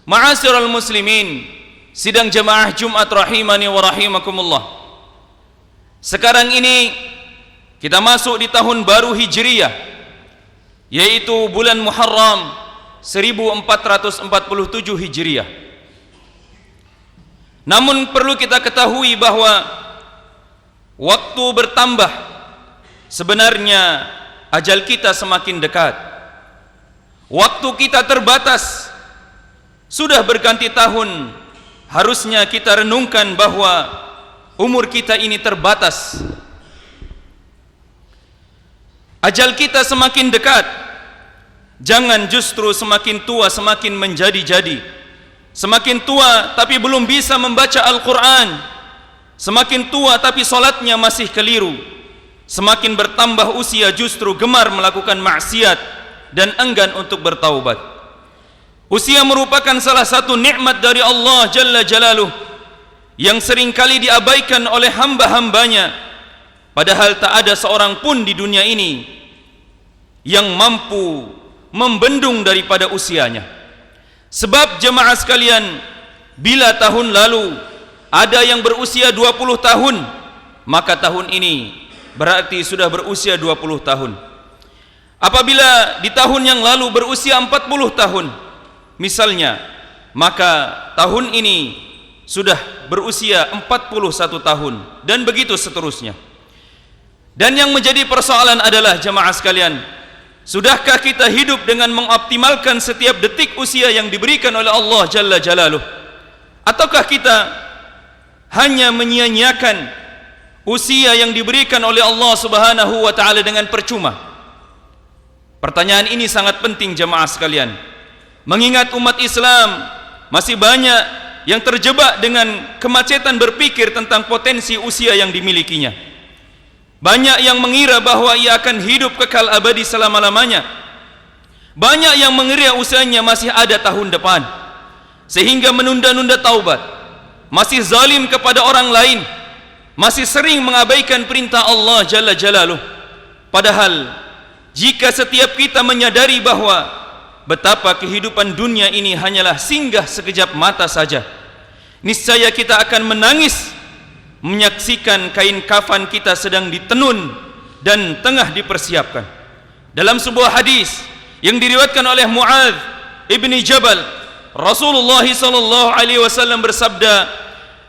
Ma'asyiral muslimin, sidang jamaah Jumat rahimani wa rahimakumullah. Sekarang ini kita masuk di tahun baru Hijriyah, yaitu bulan Muharram 1447 Hijriyah. Namun perlu kita ketahui bahwa waktu bertambah, sebenarnya ajal kita semakin dekat. Waktu kita terbatas, sudah berganti tahun. Harusnya kita renungkan bahwa umur kita ini terbatas. Ajal kita semakin dekat. Jangan justru semakin tua semakin menjadi-jadi. Semakin tua tapi belum bisa membaca Al-Quran. Semakin tua tapi solatnya masih keliru. Semakin bertambah usia justru gemar melakukan maksiat dan enggan untuk bertaubat. Usia merupakan salah satu nikmat dari Allah Jalla Jalaluh yang seringkali diabaikan oleh hamba-hambanya, padahal tak ada seorang pun di dunia ini yang mampu membendung daripada usianya. Sebab jemaah sekalian, bila tahun lalu ada yang berusia 20 tahun, maka tahun ini berarti sudah berusia 20 tahun. Apabila di tahun yang lalu berusia 40 tahun misalnya, maka tahun ini sudah berusia 41 tahun, dan begitu seterusnya. Dan yang menjadi persoalan adalah jemaah sekalian, sudahkah kita hidup dengan mengoptimalkan setiap detik usia yang diberikan oleh Allah Jalla Jalaluh, ataukah kita hanya menyia-nyiakan usia yang diberikan oleh Allah Subhanahu wa ta'ala dengan percuma? Pertanyaan ini sangat penting jemaah sekalian, mengingat umat Islam masih banyak yang terjebak dengan kemacetan berpikir tentang potensi usia yang dimilikinya. Banyak yang mengira bahwa ia akan hidup kekal abadi selama-lamanya. Banyak yang mengira usianya masih ada tahun depan, sehingga menunda-nunda taubat, masih zalim kepada orang lain, masih sering mengabaikan perintah Allah Jalla Jalaluh. Padahal jika setiap kita menyadari bahwa betapa kehidupan dunia ini hanyalah singgah sekejap mata saja, niscaya kita akan menangis menyaksikan kain kafan kita sedang ditenun dan tengah dipersiapkan. Dalam sebuah hadis yang diriwayatkan oleh Muadz ibni Jabal, Rasulullah sallallahu alaihi wasallam bersabda,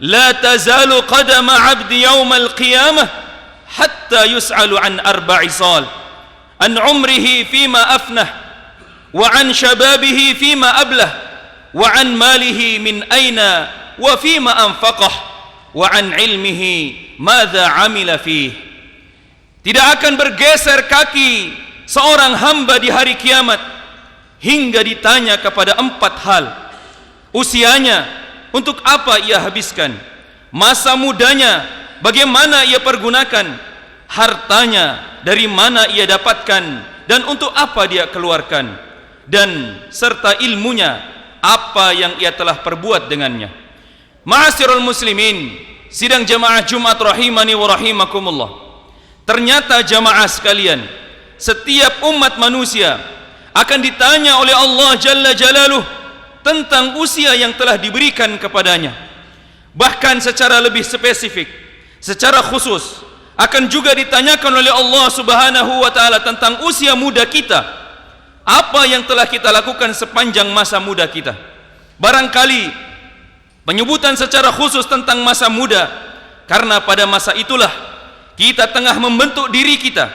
"La tazalu qadama 'abdi yaumal qiyamah hatta yus'alu an arba'i sal, an umrihi fima afnah, wa an syababihi fima ablah, wa an malihi min aina wa fima anfaqah, wa an ilmihi madza amila fih." Tidak akan bergeser kaki seorang hamba di hari kiamat hingga ditanya kepada 4 hal. Usianya, untuk apa ia habiskan? Masa mudanya, bagaimana ia pergunakan? Hartanya, dari mana ia dapatkan dan untuk apa dia keluarkan? Dan serta ilmunya, apa yang ia telah perbuat dengannya. Ma'asyiral muslimin, sidang jamaah Jumat rahimani wa rahimakumullah. Ternyata jamaah sekalian, setiap umat manusia akan ditanya oleh Allah Jalla Jalaluh tentang usia yang telah diberikan kepadanya. Bahkan secara lebih spesifik, secara khusus, akan juga ditanyakan oleh Allah Subhanahu wa ta'ala tentang usia muda kita. Apa yang telah kita lakukan sepanjang masa muda kita? Barangkali penyebutan secara khusus tentang masa muda, karena pada masa itulah kita tengah membentuk diri kita,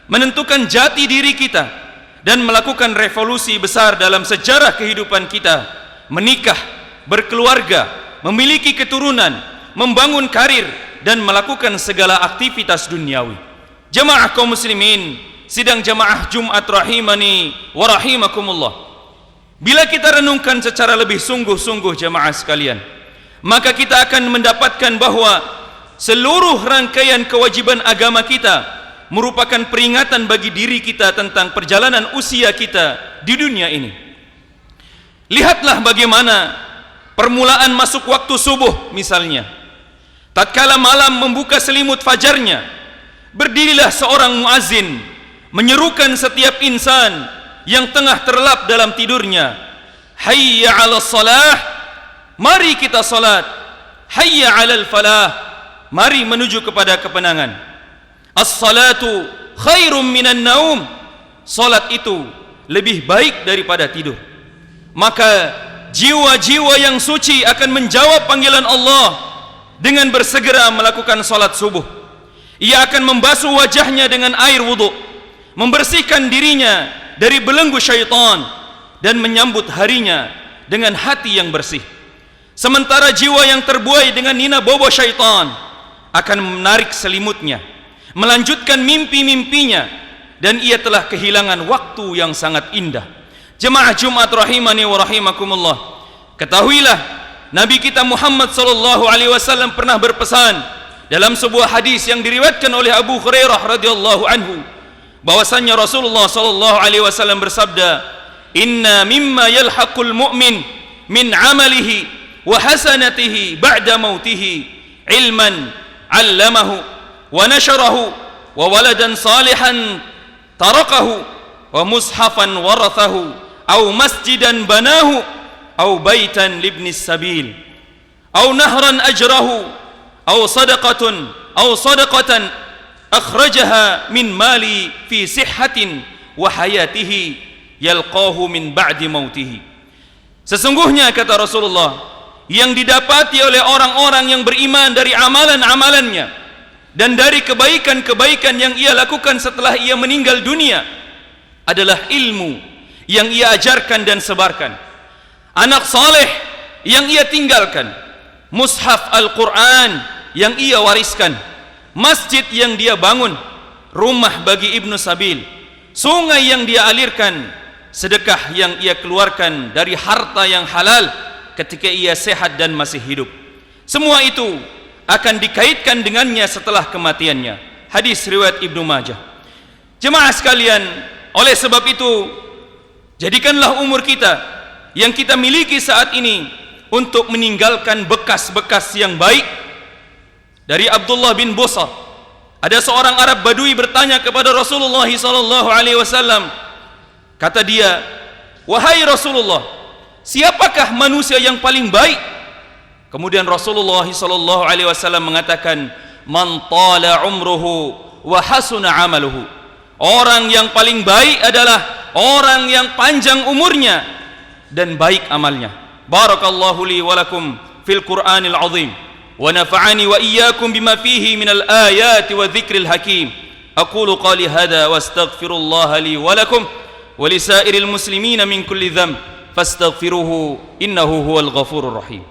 menentukan jati diri kita, dan melakukan revolusi besar dalam sejarah kehidupan kita. Menikah, berkeluarga, memiliki keturunan, membangun karir, dan melakukan segala aktivitas duniawi. Jemaah kaum muslimin, sidang jemaah Jumat rahimani wa rahimakumullah, bila kita renungkan secara lebih sungguh-sungguh jemaah sekalian, maka kita akan mendapatkan bahwa seluruh rangkaian kewajiban agama kita merupakan peringatan bagi diri kita tentang perjalanan usia kita di dunia ini. Lihatlah bagaimana permulaan masuk waktu subuh misalnya. Tatkala malam membuka selimut fajarnya, berdirilah seorang muazin menyerukan setiap insan yang tengah terlelap dalam tidurnya, hayya 'alas salah, mari kita salat. Hayya 'alal falah, mari menuju kepada kemenangan. As-salatu khairum minan naum, salat itu lebih baik daripada tidur. Maka jiwa-jiwa yang suci akan menjawab panggilan Allah dengan bersegera melakukan salat subuh. Ia akan membasuh wajahnya dengan air wudu, membersihkan dirinya dari belenggu syaitan, dan menyambut harinya dengan hati yang bersih. Sementara jiwa yang terbuai dengan nina bobo syaitan akan menarik selimutnya, melanjutkan mimpi-mimpinya, dan ia telah kehilangan waktu yang sangat indah. Jemaah Jumat rahimani wa rahimakumullah, ketahuilah Nabi kita Muhammad sallallahu alaihi wasallam pernah berpesan dalam sebuah hadis yang diriwayatkan oleh Abu Hurairah radhiyallahu anhu, bahwasanya Rasulullah sallallahu alaihi wasallam bersabda, "Inna mimma yalhaqul mu'min min 'amalihi wa hasanatihi ba'da mautihi ilman 'allamahu wa nasharahu wa waladan salihan tarakahu wa mushafan warathahu aw masjidan banahu aw baitan libnis sabil aw nahran ajrahu aw sadaqatan akhrajaha min mali fi sihhatin wa hayatihi yalqahu min ba'di mautihi." Sesungguhnya kata Rasulullah, yang didapati oleh orang-orang yang beriman dari amalan-amalannya dan dari kebaikan-kebaikan yang ia lakukan setelah ia meninggal dunia adalah ilmu yang ia ajarkan dan sebarkan, anak saleh yang ia tinggalkan, mushaf Al-Quran yang ia wariskan, masjid yang dia bangun, rumah bagi ibnu sabil, sungai yang dia alirkan, sedekah yang ia keluarkan dari harta yang halal ketika ia sehat dan masih hidup. Semua itu akan dikaitkan dengannya setelah kematiannya. Hadis riwayat Ibnu Majah. Jemaah sekalian, oleh sebab itu jadikanlah umur kita yang kita miliki saat ini untuk meninggalkan bekas-bekas yang baik. Dari Abdullah bin Busar, ada seorang Arab Badui bertanya kepada Rasulullah sallallahu alaihi wasallam. Kata dia, "Wahai Rasulullah, siapakah manusia yang paling baik?" Kemudian Rasulullah sallallahu alaihi wasallam mengatakan, "Man tala umruhu wa hasuna amaluhu." Orang yang paling baik adalah orang yang panjang umurnya dan baik amalnya. Barakallahu li wa lakum fil Qur'anil azim wa nafa'ani wa iyyakum bima fihi minal ayati wa dzikril hakim. Aqulu qali hadza wa astaghfirullaha li wa lakum wa lisairil muslimina min kulli dhanb fastaghfiruhu innahu huwal ghafurur rahim.